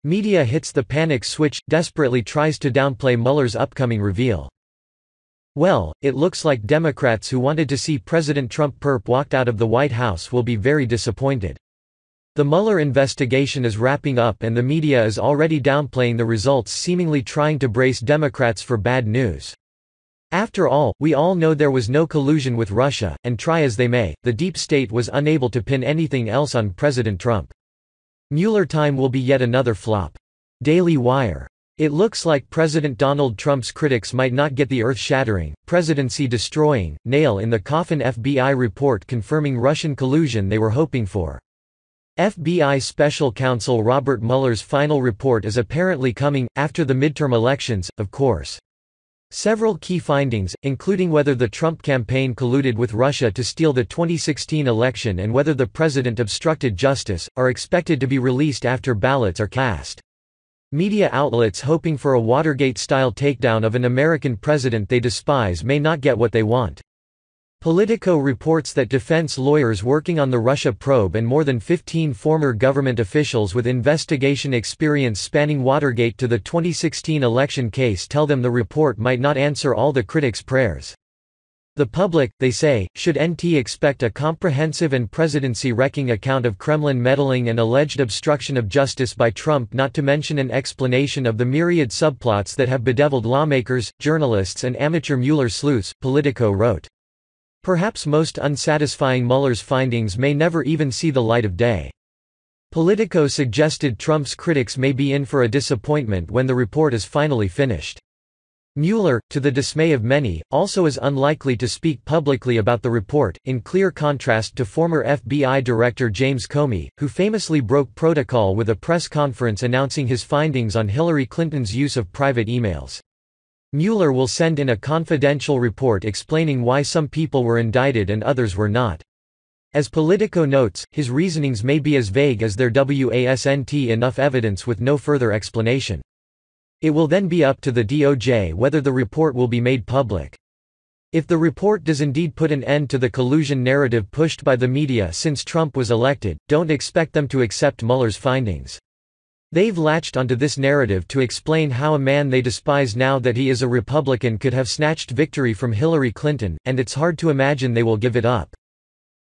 Media hits the panic switch, desperately tries to downplay Mueller's upcoming reveal. Well, it looks like Democrats who wanted to see President Trump perp-walked out of the White House will be very disappointed. The Mueller investigation is wrapping up and the media is already downplaying the results, seemingly trying to brace Democrats for bad news. After all, we all know there was no collusion with Russia, and try as they may, the deep state was unable to pin anything else on President Trump. Mueller time will be yet another flop. Daily Wire. It looks like President Donald Trump's critics might not get the earth-shattering, presidency-destroying, nail-in-the-coffin FBI report confirming Russian collusion they were hoping for. FBI Special Counsel Robert Mueller's final report is apparently coming, after the midterm elections, of course. Several key findings, including whether the Trump campaign colluded with Russia to steal the 2016 election and whether the president obstructed justice, are expected to be released after ballots are cast. Media outlets hoping for a Watergate-style takedown of an American president they despise may not get what they want. Politico reports that defense lawyers working on the Russia probe and more than 15 former government officials with investigation experience spanning Watergate to the 2016 election case tell them the report might not answer all the critics' prayers. The public, they say, should expect a comprehensive and presidency-wrecking account of Kremlin meddling and alleged obstruction of justice by Trump, not to mention an explanation of the myriad subplots that have bedeviled lawmakers, journalists and amateur Mueller sleuths, Politico wrote. Perhaps most unsatisfying, Mueller's findings may never even see the light of day. Politico suggested Trump's critics may be in for a disappointment when the report is finally finished. Mueller, to the dismay of many, also is unlikely to speak publicly about the report, in clear contrast to former FBI Director James Comey, who famously broke protocol with a press conference announcing his findings on Hillary Clinton's use of private emails. Mueller will send in a confidential report explaining why some people were indicted and others were not. As Politico notes, his reasonings may be as vague as there wasn't enough evidence with no further explanation. It will then be up to the DOJ whether the report will be made public. If the report does indeed put an end to the collusion narrative pushed by the media since Trump was elected, don't expect them to accept Mueller's findings. They've latched onto this narrative to explain how a man they despise now that he is a Republican could have snatched victory from Hillary Clinton, and it's hard to imagine they will give it up.